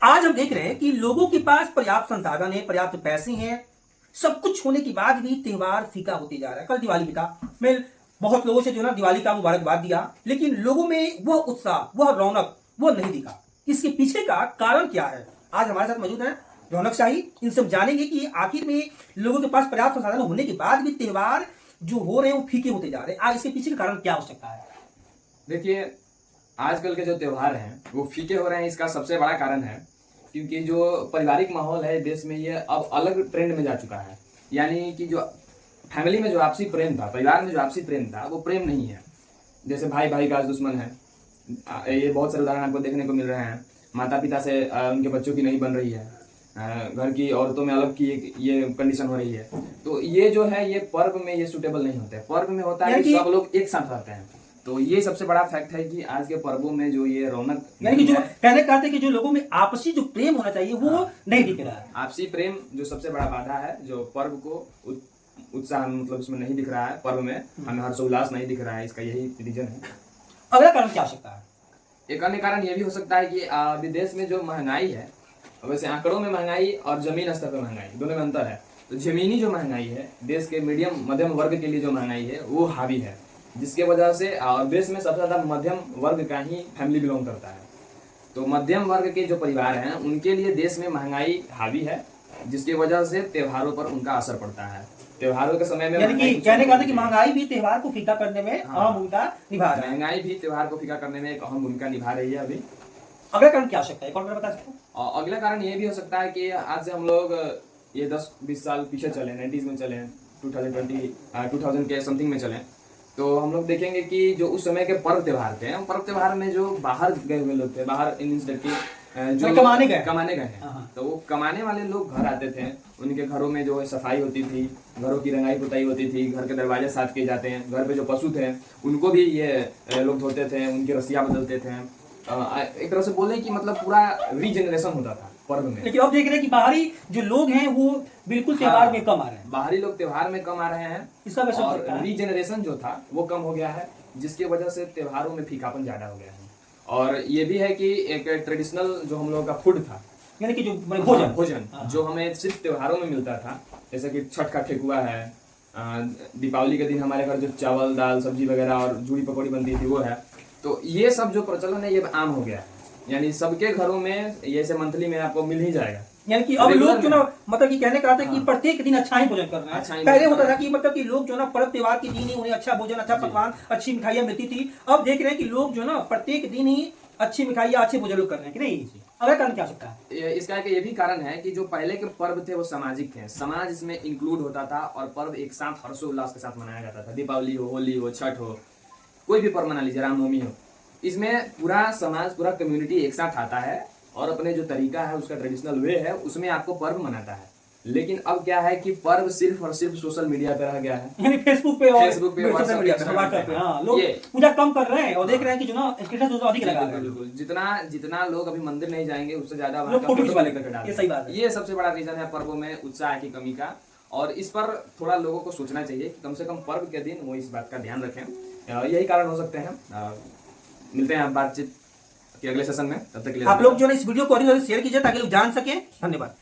आज हम देख रहे हैं कि लोगों के पास पर्याप्त संसाधन है, पर्याप्त पैसे हैं, सब कुछ होने के बाद भी त्योहार फीका होते जा रहा है। कल दिवाली भी था, मैं बहुत लोगों से जो ना दिवाली का मुबारकबाद दिया, लेकिन लोगों में वह उत्साह, वह रौनक, वह नहीं दिखा। इसके पीछे का कारण क्या है? आज हमारे साथ मौजूद है रौनक शाही। इनसे हम जानेंगे कि आखिर में लोगों के पास पर्याप्त संसाधन होने के बाद भी त्योहार जो हो रहे हैं वो फीके होते जा रहे हैं। आज इसके पीछे का कारण क्या हो सकता है? देखिए, आजकल के जो त्योहार हैं वो फीके हो रहे हैं। इसका सबसे बड़ा कारण है क्योंकि जो पारिवारिक माहौल है देश में, ये अब अलग ट्रेंड में जा चुका है। यानी कि जो फैमिली में जो आपसी प्रेम था, परिवार में जो आपसी प्रेम था, वो प्रेम नहीं है। जैसे भाई भाई का दुश्मन है। ये बहुत सारे उदाहरण आपको देखने को मिल रहे हैं। माता पिता से उनके बच्चों की नहीं बन रही है, घर की औरतों में अलग की ये कंडीशन हो रही है। तो ये जो है, ये पर्व में ये सूटेबल नहीं होते। पर्व में होता है कि सब लोग एक साथ रहते हैं। तो ये सबसे बड़ा फैक्ट है कि आज के पर्वों में जो ये रौनक, यानी कि जो कहने का कि जो लोगों में आपसी जो प्रेम होना चाहिए वो नहीं दिख रहा है। आपसी प्रेम जो सबसे बड़ा बाधा है, जो पर्व को उत्साह मतलब इसमें नहीं दिख रहा है। पर्व में हमें हर्षोल्लास नहीं दिख रहा है। इसका यही रीजन है। अगला कारण क्या हो सकता है? एक अन्य कारण ये भी हो सकता है कि विदेश में जो महंगाई है, वैसे आंकड़ों में महंगाई और जमीन स्तर पर महंगाई दोनों में अंतर है। तो जमीनी जो महंगाई है, देश के मध्यम वर्ग के लिए जो महंगाई है वो हावी है, जिसके वजह से देश में सबसे ज्यादा मध्यम वर्ग का ही फैमिली बिलोंग करता है। तो मध्यम वर्ग के जो परिवार हैं उनके लिए देश में महंगाई हावी है, जिसकी वजह से त्योहारों पर उनका असर पड़ता है। त्योहारों के समय में यानी कि कहने का कि महंगाई भी त्योहार को फीका करने में अहम भूमिका निभा रही है। महंगाई भी त्योहार को फीका करने में एक अहम भूमिका निभा रही है अभी। अगला कारण क्या हो सकता है? कौन बता सकते हैं? अगला कारण ये भी हो सकता है कि आज से हम लोग ये 10-20 साल पीछे चले, 90s में चले, 2000 के समथिंग में चले, तो हम लोग देखेंगे कि जो उस समय के पर्व त्योहार थे, पर्व त्योहार में जो बाहर गए हुए लोग थे, बाहर जो कमाने गए हैं, तो वो कमाने वाले लोग घर आते थे। उनके घरों में जो सफाई होती थी, घरों की रंगाई पुताई होती थी, घर के दरवाजे साफ किए जाते हैं, घर पे जो पशु थे उनको भी ये लोग धोते थे, उनकी रस्सियाँ बदलते थे। एक तरह से बोले कि मतलब पूरा रीजनरेशन होता था पर्व में। लेकिन अब देख रहे हैं कि बाहरी जो लोग हैं वो बिल्कुल त्योहार में कम आ रहे हैं। बाहरी लोग त्योहार में कम आ रहे हैं, इसका वजह और रीजनरेशन जो था वो कम हो गया है, जिसकी वजह से त्योहारों में फीकापन ज्यादा हो गया है। और ये भी है कि एक ट्रेडिशनल जो हम लोगों का फूड था, यानी कि जो भोजन जो हमें सिर्फ त्योहारों में मिलता था, जैसे कि छठ का ठेकुआ है, दीपावली के दिन हमारे घर जो चावल दाल सब्जी वगैरह और जूड़ी पकौड़ी बनती थी वो है। तो ये सब जो प्रचलन है ये आम हो गया है। यानी सबके घरों में ये से मंथली में आपको मिल ही जाएगा। यानी कि अब लोग जो ना मतलब कि कहने का कि प्रत्येक दिन अच्छा ही भोजन करना है। पहले होता था कि मतलब कि लोग जो ना पर्व त्योहार के दिन ही उन्हें अच्छा भोजन, अच्छा पकवान, अच्छी मिठाइयाँ मिलती थी। अब देख रहे हैं कि लोग जो ना प्रत्येक दिन ही अच्छी मिठाइयाँ, अच्छे भोजन कर रहे हैं कि नहीं? अगला कारण क्या सकता है? इसका ये भी कारण है कि जो पहले के पर्व थे वो सामाजिक थे। समाज इसमें इंक्लूड होता था और पर्व एक साथ हर्षोल्लास के साथ मनाया जाता था। दीपावली हो, होली हो, छठ हो, कोई भी पर्व मना लीजिए, रामनवमी हो, इसमें पूरा समाज, पूरा कम्युनिटी एक साथ आता है और अपने जो तरीका है, उसका ट्रेडिशनल वे है, उसमें आपको पर्व मनाता है। लेकिन अब क्या है कि पर्व सिर्फ और सिर्फ सोशल मीडिया पे रह गया है, यानी फेसबुक पे और सोशल मीडिया पे। हाँ, लोग पूजा कम कर रहे हैं और देख रहे हैं कि जो ना स्टेटस तो अधिक लगा रहे हैं। बिल्कुल, जितना लोग अभी मंदिर नहीं जाएंगे उससे ज्यादा फोटो लेकर डालते हैं। सही बात है। ये सबसे बड़ा रीजन है पर्वों में उत्साह की कमी का। और इस पर थोड़ा लोगों को सोचना चाहिए कि कम से कम पर्व के दिन वो इस बात का ध्यान रखें। यही कारण हो सकते हैं। मिलते हैं आप बातचीत के अगले सेशन में। तब तक के लिए आप लोग जो है इस वीडियो को शेयर कीजिए ताकि लोग जान सकें। धन्यवाद।